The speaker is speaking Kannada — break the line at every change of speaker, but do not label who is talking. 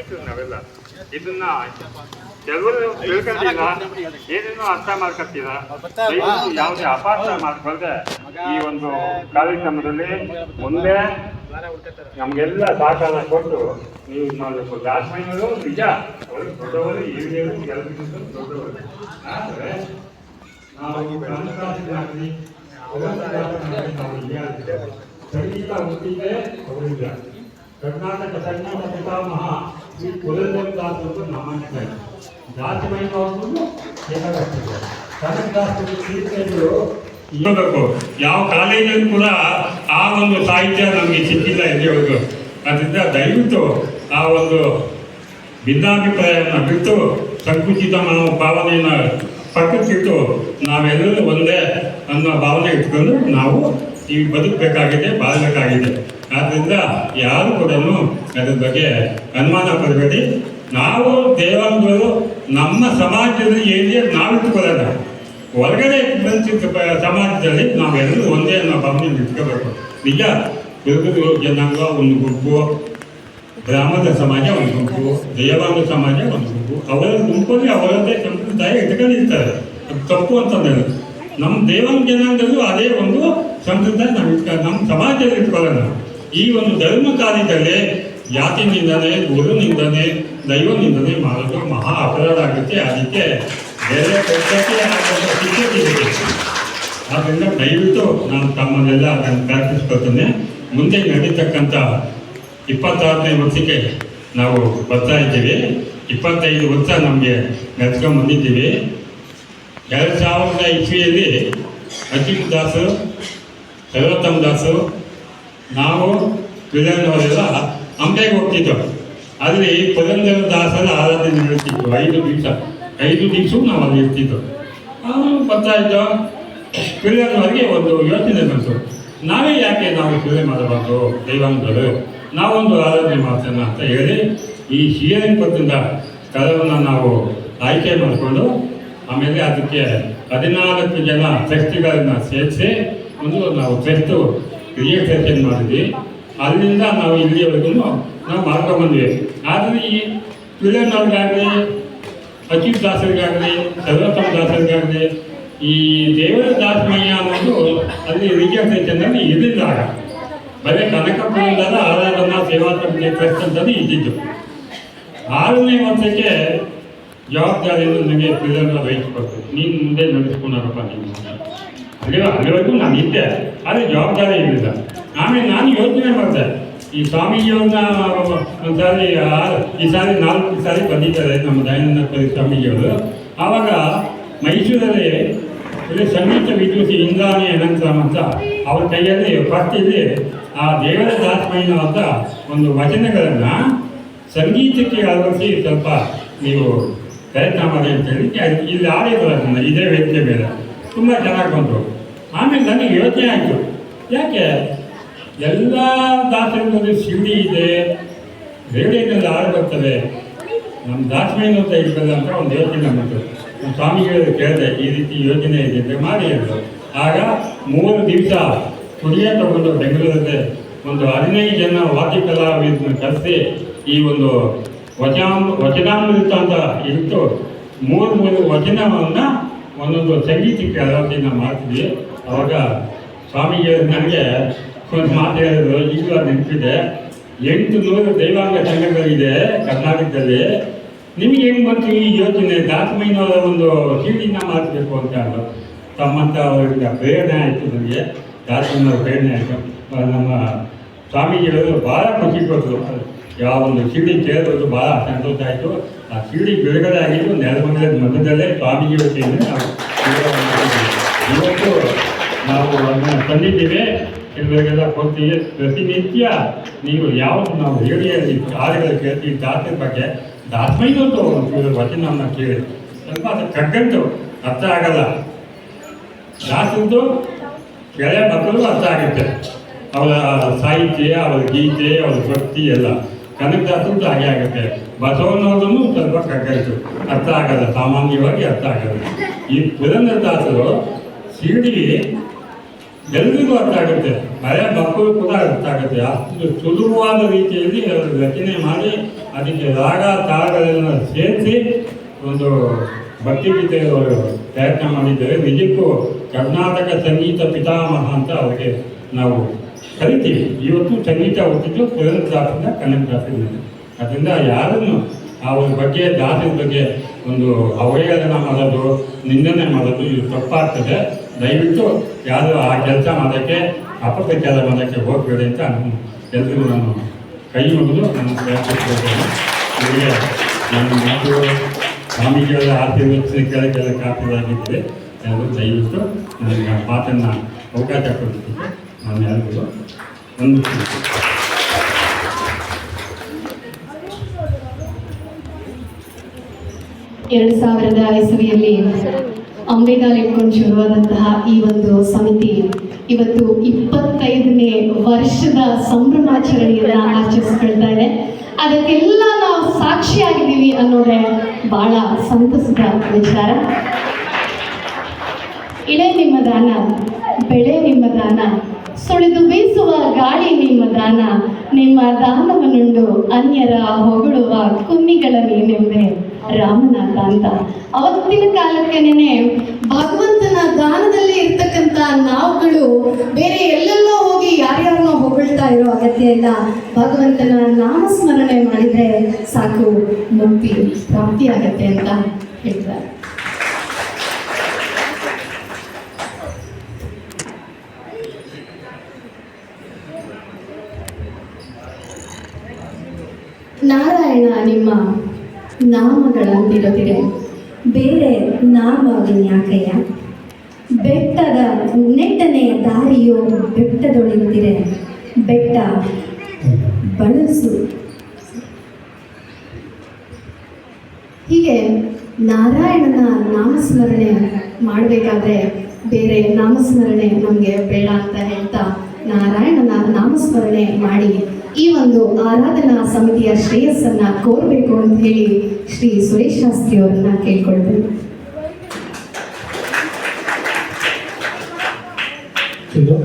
ಸೈಂಟಿಸ್ಟ್ ನಾವೆಲ್ಲ ಇದನ್ನ ಕೆಲವರು ತಿಳ್ಕೊಂಡಿಲ್ಲ, ಏನೇನೋ ಅರ್ಥ ಮಾಡ್ಕೊತೀರ. ಯಾವುದೇ ಅಪಾರ್ಥ ಮಾಡ್ಕೊಳ್ದೆ ಈ ಒಂದು ಕಾರ್ಯಕ್ರಮದಲ್ಲಿ ಮುಂದೆ ನಮಗೆಲ್ಲ ಸಹಕಾರ ಕೊಟ್ಟು ನೀವು ಮಾಡಬೇಕು. ದಾಸಮಯ್ಯನವರು ನಿಜ, ಅವರು ದೊಡ್ಡವರು, ಹಿರಿಯರು, ಎಲ್ಲರಿಗೂ ದೊಡ್ಡವರು. ಆದರೆ ನಾವು ಸಂಗೀತ ಹುಟ್ಟಿದೆ ಅವರಿಲ್ಲ. ಕರ್ನಾಟಕ ಸಂಗೀತ ಪಿತಾಮಹ ಶ್ರೀ ಪುರಂದರದಾಸ್ ಅವರು ನಮ್ಮ ದಾಸಮಯ್ಯನವ್ರನ್ನು ಬೇಕಾಗ್ತದೆ. ಕನಕದಾಸರು ಕೀರ್ತನೆಗಳು ಇರಬೇಕು. ಯಾವ ಕಾಲೇಜಲ್ಲೂ ಕೂಡ ಆ ಒಂದು ಸಾಹಿತ್ಯ ನಮಗೆ ಸಿಕ್ಕಿಲ್ಲ ಇಲ್ಲಿವರೆಗೂ. ಅದರಿಂದ ದಯವಿಟ್ಟು ಆ ಒಂದು ಭಿನ್ನಾಭಿಪ್ರಾಯವನ್ನು ಬಿಟ್ಟು ಸಂಕುಚಿತ ಭಾವನೆಯನ್ನು ಪಕ್ಕಕ್ಕಿಟ್ಟು ನಾವೆಲ್ಲರೂ ಒಂದೇ ಅನ್ನೋ ಭಾವನೆ ಇಟ್ಕೊಂಡು ನಾವು ಈ ಬದುಕಬೇಕಾಗಿದೆ, ಬಾಳಬೇಕಾಗಿದೆ. ಆದ್ದರಿಂದ ಯಾರು ಕೂಡ ಅದ್ರ ಬಗ್ಗೆ ಅನುಮಾನ ಪಡಬೇಡಿ. ನಾವು ದೇವಾಂಗಗಳು ನಮ್ಮ ಸಮಾಜದಲ್ಲಿ ಏನಿದೆ ನಾವು ಇಟ್ಕೊಳ್ಳೋಣ. ಹೊರಗಡೆ ಬಂದಿದ್ದ ಸಮಾಜದಲ್ಲಿ ನಾವೆಲ್ಲರೂ ಒಂದೇ ಅನ್ನೋ ಭಾವನೆ ಇಟ್ಕೋಬೇಕು. ನಿಜ, ಹುಡುಗರು ಜನಾಂಗ ಒಂದು ಗುಂಪು, ಗ್ರಾಮದ ಸಮಾಜ ಒಂದು ಗುಂಪು, ದೇವಾಂಗ ಸಮಾಜ ಒಂದು ಗುಂಪು. ಅವರ ಗುಂಪಲ್ಲಿ ಅವರದ್ದೇ ಸಂಪ್ರದಾಯ ಇಟ್ಕೊಂಡಿರ್ತಾರೆ. ಅದು ತಪ್ಪು ಅಂತಂದ್ರೆ ನಮ್ಮ ದೇವಾಂಗ ಜನಾಂಗದಲ್ಲೂ ಅದೇ ಒಂದು ಸಂಪ್ರದಾಯ ನಾವು ನಮ್ಮ ಸಮಾಜದಲ್ಲಿ ಇಟ್ಕೊಳ್ಳೋಣ. ಈ ಒಂದು ಧರ್ಮ ಕಾರ್ಯದಲ್ಲಿ ಜಾತಿನಿಂದನೇ, ಗುರುನಿಂದನೇ, ದೈವನಿಂದನೇ ಮಾಡೋದು ಮಹಾ ಅಪರಾಧ ಆಗುತ್ತೆ. ಅದಕ್ಕೆ ಬೇರೆ ಪದ್ಧತಿ ಶಿಕ್ಷೆ ಸಿಗುತ್ತೆ. ಆದ್ದರಿಂದ ದಯವಿಟ್ಟು ನಾನು ತಮ್ಮನ್ನೆಲ್ಲ ಅದನ್ನು ಪ್ರಾರ್ಥಿಸ್ಕೊಳ್ತೇನೆ. ಮುಂದೆ ನಡೀತಕ್ಕಂಥ 26ನೇ ವರ್ಷಕ್ಕೆ ನಾವು ಬರ್ತಾ ಇದ್ದೀವಿ. 25 ವರ್ಷ ನಮಗೆ ನಡೆಸ್ಕೊಂಡು ಬಂದಿದ್ದೀವಿ. 2000 ಇಸ್ವಿಯಲ್ಲಿ ಅಜಿತ್ ದಾಸು, ಸರ್ವೋತ್ತಮ ದಾಸು, ನಾವು ವಿಲಯನವರೆಲ್ಲ ಹಂಪೆಗೆ ಹೋಗ್ತಿದ್ದೋ. ಅಲ್ಲಿ ಪುರಂದರದಾಸರ ಆರಾಧನೆ ನಡೆಸ್ತಿತ್ತು. 5 ದಿವಸ ನಾವು ಅಲ್ಲಿ ಇರ್ತಿದ್ದೋ. ಅವರು ಬರ್ತಾ ಇದ್ದೋ. ವಿಲಯನವರಿಗೆ ಒಂದು ಯೋಚನೆ ಬಂತು, ನಾವೇ ಯಾಕೆ ನಾವು ಸೇವೆ ಮಾಡಬಾರ್ದು, ದೈವಾಂಗಗಳು ನಾವೊಂದು ಆರಾಧನೆ ಮಾಡ್ತೇನೆ ಅಂತ ಹೇಳಿ ಈ ಶ್ರೀರಂಗಪಟ್ಟಣದ ಸ್ಥಳವನ್ನು ನಾವು ಆಯ್ಕೆ ಮಾಡಿಕೊಂಡು ಆಮೇಲೆ ಅದಕ್ಕೆ 14 ಜನ ಟ್ರಸ್ಟಿಗಳನ್ನು ಸೇರಿಸಿ ಒಂದು ನಾವು ಟ್ರಸ್ಟು ರಿಜಿಸ್ಟ್ರೇಷನ್ ಮಾಡಿದ್ವಿ. ಅಲ್ಲಿಂದ ನಾವು ಇಲ್ಲಿಯವರೆಗೂ ನಾವು ಮಾಡ್ಕೊಂಡ್ಬಂದ್ವಿ. ಆದರೆ ಈ ವಿಲಯನವ್ರಿಗಾಗಲಿ, ಅಚ್ಯುತ್ ದಾಸರಿಗಾಗಲಿ, ಸರ್ವೋತ್ತಮ ದಾಸರಿಗಾಗಲಿ ಈ ದೇವರ ದಾಸಮಯ್ಯ ಅನ್ನೋದು ಅಲ್ಲಿ ರಿಜಿಸ್ಟ್ರೇಷನ್ನಲ್ಲಿ ಇರಲಿಲ್ಲ. ಬರೀ ಕನಕಪುರದಿಂದ ಆರಾಧನಾ ಸೇವಾ ಸಮಿತಿ ಟ್ರಸ್ಟ್ ಅಂತಲೇ ಇದ್ದಿದ್ದು. 6ನೇ ವರ್ಷಕ್ಕೆ ಜವಾಬ್ದಾರಿಯನ್ನು ನನಗೆ ವಿಲಯನವ್ರು ವಹಿಸ್ಕೊಟ್ಟು, ನೀನು ಮುಂದೆ ನಡೆಸ್ಕೊಂಡಾರಪ್ಪ ನೀವು. ಅಲ್ಲಿವರೆಗೂ ನಾನು ಇದ್ದೆ, ಆದರೆ ಜವಾಬ್ದಾರಿ ಇರಲಿಲ್ಲ. ಆಮೇಲೆ ನಾನು ಯೋಚನೆ ಮಾಡಿದೆ, ಈ ಸ್ವಾಮೀಜಿಯವ್ರನ್ನ ಒಂದ್ಸಾರಿ ಈ ಸಾರಿ 4 ಸಾರಿ ಬಂದಿದ್ದಾರೆ ನಮ್ಮ ದಯಾನಂದ ಸ್ವಾಮೀಜಿಯವರು. ಆವಾಗ ಮೈಸೂರಲ್ಲಿ ಇಲ್ಲಿ ಸಂಗೀತ ವಿದ್ಯುತ್ ಇಂದ್ರಾಣಿ ಅನಂತರಾಮ್ ಅಂತ ಅವ್ರ ಕೈಯಲ್ಲಿ ಫಸ್ಟಿಲ್ಲಿ ಆ ದೇವರ ದಾಸಮಯ್ಯನ ಅಂತ ಒಂದು ವಚನಗಳನ್ನು ಸಂಗೀತಕ್ಕೆ ಅಳವಡಿಸಿ ಸ್ವಲ್ಪ ನೀವು ಪ್ರಯತ್ನ ಮಾಡಿ ಅಂತೇಳಿ ಇಲ್ಲಿ ಆಡಿದ್ರು. ಅದನ್ನು ಇದೇ ವೇದಿಕೆ ಮೇಲೆ ತುಂಬ ಚೆನ್ನಾಗಿ ಬಂದರು. ಆಮೇಲೆ ನನಗೆ ಯೋಚನೆ ಆಯಿತು, ಯಾಕೆ ಎಲ್ಲ ದಾಸರಲ್ಲಿ ಶಿವಡಿ ಇದೆ, ರೇಡಿಯೋದಲ್ಲಿ ಹಾಡು ಬರ್ತವೆ, ನಮ್ಮ ದಾಸಮಯ್ಯನ ಅಂತ ಇರ್ತದೆ ಅಂತ ಒಂದು ಯೋಚನೆ ಬಂತು. ನಮ್ಮ ಸ್ವಾಮಿಗಳು ಕೇಳಿದೆ, ಈ ರೀತಿ ಯೋಜನೆ ಇದೆ ಅಂತ ಮಾಡಿ ಹೇಳಿದ್ರು. ಆಗ 3 ದಿವಸ ಕುಡಿಯ ತಗೊಂಡು ಬೆಂಗಳೂರಲ್ಲಿ ಒಂದು 15 ಜನ ವಾದ್ಯ ಕಲಾವಿದರನ್ನು ಕರೆಸಿ ಈ ಒಂದು ವಚನಾಮೃತ ಅಂತ ಇತ್ತು. 3 ವಚನವನ್ನು ಒಂದೊಂದು ಸಂಗೀತಕ್ಕೆ ಅಳವಡಿಕೆಯನ್ನು ಮಾಡ್ತಿದ್ವಿ. ಅವಾಗ ಸ್ವಾಮಿಗಳು ನನಗೆ ಒಂದು ಮಾತು ಹೇಳಿದ್ರು, ಈಗಲೂ ಅದು ನೆನಪಿದೆ. 800 ದೈವಾಂಗ ಸಂಘಗಳಿದೆ ಕರ್ನಾಟಕದಲ್ಲಿ, ನಿಮಗೆ ಹೆಂಗೆ ಬಂತು ಈ ಯೋಚನೆ, ದಾಸಮಯ್ಯನವರ ಒಂದು ಶಿವಡಿನ ಮಾಡಬೇಕು ಅಂತ ಅಂದರು. ತಮ್ಮಂಥ ಅವರಿಗೆ ಪ್ರೇರಣೆ ಆಯಿತು. ನನಗೆ ದಾಸಮಯ್ಯನವ್ರ ಪ್ರೇರಣೆ ಆಯಿತು. ನಮ್ಮ ಸ್ವಾಮೀಜಿಗಳು ಭಾಳ ಖುಷಿ ಕೊಟ್ಟರು. ಯಾವ ಒಂದು ಶಿವಡಿ ಕೇಳಿದ್ರು ಭಾಳ ಸಂತೋಷ ಆಯಿತು. ಆ ಶಿವಡಿ ಬಿಡುಗಡೆ ಆಗಿದ್ದು ನೆಲಮಂಗಲದ ಮಧ್ಯದಲ್ಲೇ ಸ್ವಾಮೀಜಿಗಳ ಕೈಯಿಂದ ನಾವು ಇವತ್ತು ನಾವು ಅದನ್ನು ತಂದಿದ್ದೀವಿ. ಕೆಲವರಿಗೆಲ್ಲ ಕೊಡ್ತೀವಿ. ಪ್ರತಿನಿತ್ಯ ನೀವು ಯಾವುದು ನಾವು ಹೇಳಿ ಹಾಡುಗಳು ಕೇಳ್ತೀವಿ ದಾಸರ ಬಗ್ಗೆ, ದಾಸಮಯ್ಯನವ್ರದ್ದು ಒಂದು ವಚನವನ್ನು ಕೇಳಿ ಸ್ವಲ್ಪ ಅದು ಕಗ್ಗಂಟು ಅರ್ಥ ಆಗಲ್ಲ. ದಾಸರದ್ದು ಕೆಳೆ ಮಕ್ಕಳು ಅರ್ಥ ಆಗುತ್ತೆ, ಅವರ ಸಾಹಿತ್ಯ, ಅವರ ಗೀತೆ, ಅವರ ಭಕ್ತಿ ಎಲ್ಲ. ಕನಕದಾಸರದ್ದು ಹಾಗೆ ಆಗುತ್ತೆ. ಬಸವಣ್ಣವ್ರನ್ನು ಸ್ವಲ್ಪ ಕಗ್ಗಂಟು ಅರ್ಥ ಆಗಲ್ಲ, ಸಾಮಾನ್ಯವಾಗಿ ಅರ್ಥ ಆಗಲ್ಲ. ಈ ಪುರಂದರದಾಸರು ಶಿರಡಿ ಎಲ್ರಿಗೂ ಅರ್ಥ ಆಗುತ್ತೆ, ಮಳೆ ಮಕ್ಕಳು ಕೂಡ ಅರ್ಥ ಆಗುತ್ತೆ. ಅಷ್ಟು ಸುಲಭವಾದ ರೀತಿಯಲ್ಲಿ ಅವರು ರಚನೆ ಮಾಡಿ ಅದಕ್ಕೆ ರಾಗ ತಾಳಗಳನ್ನು ಸೇರಿಸಿ ಒಂದು ಭಕ್ತಿಗೀತೆ ಅವರು ಪ್ರಯತ್ನ ಮಾಡಿದ್ದಾರೆ. ನಿಜಕ್ಕೂ ಕರ್ನಾಟಕ ಸಂಗೀತ ಪಿತಾಮಹ ಅಂತ ಅವರಿಗೆ ನಾವು ಕರಿತೀವಿ. ಇವತ್ತು ಸಂಗೀತ ಹುಟ್ಟಿದ್ದು ಫಿಲೋಗ್ರಾಫಿಂದ ಕನ್ನಡಗ್ರಾಫಿಂದ. ಅದರಿಂದ ಯಾರನ್ನು ಅವ್ರ ಬಗ್ಗೆ ಜಾತಿಯ ಬಗ್ಗೆ ಒಂದು ಅವಹೇಳನ ಮಾಡೋದು, ನಿಂದನೆ ಮಾಡೋದು ಇದು ತಪ್ಪಾಗ್ತದೆ. ದಯವಿಟ್ಟು ಯಾರು ಆ ಕೆಲಸ ಮಾಡೋಕ್ಕೆ ಅಪಪ್ರಚಾರ ಮಾಡೋಕ್ಕೆ ಹೋಗಬೇಡಿ ಅಂತ ಎಲ್ಲರಿಗೂ ನಾನು ಕೈ ಮುಗಿದು ನಾನು ಪ್ರಯತ್ನಿಸ್ತಿದ್ದೇನೆ. ಇವರಿಗೆ ನನ್ನ ಮಾತು ಸ್ವಾಮೀಜಿಗಳ ಆಶೀರ್ವದಿಸಿ ಕೆಳಗೆಲ್ಲ ಕಾಪಿದಾಗಿದ್ದರೆ ಎಲ್ಲರೂ ದಯವಿಟ್ಟು ನನಗೆ ಮಾತನ್ನು ಅವಕಾಶ ಕೊಡ್ತಿದ್ದೆ. ನಾನು ಎಲ್ಲರಿಗೂ ಒಂದು
2000 ಇಸವಿಯಲ್ಲಿ ಅಂಬೆಗಾಲ್ ಇಟ್ಕೊಂಡು ಶುರುವಾದಂತಹ ಈ ಒಂದು ಸಮಿತಿ ಇವತ್ತು 25ನೇ ವರ್ಷದ ಸಂಭ್ರಮಾಚರಣೆಯನ್ನ ಆಚರಿಸ್ಕೊಳ್ತಾ ಇದೆ. ಅದಕ್ಕೆಲ್ಲ ನಾವು ಸಾಕ್ಷಿಯಾಗಿದ್ದೀವಿ ಅನ್ನೋದೇ ಬಹಳ ಸಂತಸದ ವಿಚಾರ. ಇಳೆ ನಿಮ್ಮ ದಾನ, ಬೆಳೆ ನಿಮ್ಮ ದಾನ, ಸುಳಿದು ಬೀಸುವ ಗಾಳಿ ನಿಮ್ಮ ದಾನ, ನಿಮ್ಮ ದಾನವನ್ನುಂಡು ಅನ್ಯರ ಹೊಗಳುವ ಕುನ್ನಿಗಳ ನೀನೆಂಬೆ ರಾಮನಾಥ ಅಂತ. ಅವತ್ತಿನ ಕಾಲಕ್ಕೇನೆ ಭಗವಂತನ ದಾನದಲ್ಲಿ ಇರ್ತಕ್ಕಂಥ ನಾವುಗಳು ಬೇರೆ ಎಲ್ಲೆಲ್ಲೋ ಹೋಗಿ ಯಾರ್ಯಾರನ್ನೋ ಹೊಗಳ್ತಾ ಇರೋ ಅಗತ್ಯ ಇಲ್ಲ. ಭಗವಂತನ ನಾಮಸ್ಮರಣೆ ಮಾಡಿದ್ರೆ ಸಾಕು, ಮುಕ್ತಿ ಪ್ರಾಪ್ತಿಯಾಗತ್ತೆ ಅಂತ ಹೇಳ್ತಾರೆ. ನಾರಾಯಣ ನಿಮ್ಮ ನಾಮಗಳಂತಿರುತ್ತಿದೆ, ಬೇರೆ ನಾಮ ವಿನ್ಯಾಕಯ್ಯ. ಬೆಟ್ಟದ ನೆಟ್ಟನೆಯ ದಾರಿಯು ಬೆಟ್ಟದೊಳಿರುತ್ತಿದೆ, ಬೆಟ್ಟ ಬಳಸು. ಹೀಗೆ ನಾರಾಯಣನ ನಾಮಸ್ಮರಣೆ ಮಾಡಬೇಕಾದ್ರೆ ಬೇರೆ ನಾಮಸ್ಮರಣೆ ನಮಗೆ ಬೇಡ ಅಂತ ಹೇಳ್ತಾ ನಾರಾಯಣನ ನಾಮಸ್ಮರಣೆ ಮಾಡಿ ಈ ಒಂದು ಆರಾಧನಾ ಸಮಿತಿಯ ಶ್ರೇಯಸ್ಸನ್ನ ಕೋರಬೇಕು ಅಂತ ಹೇಳಿ ಶ್ರೀ ಸುರೇಶ್ ಶಾಸ್ತ್ರಿ ಅವರನ್ನ ಕೇಳ್ಕೊಳ್ತೇನೆ.
ಇದು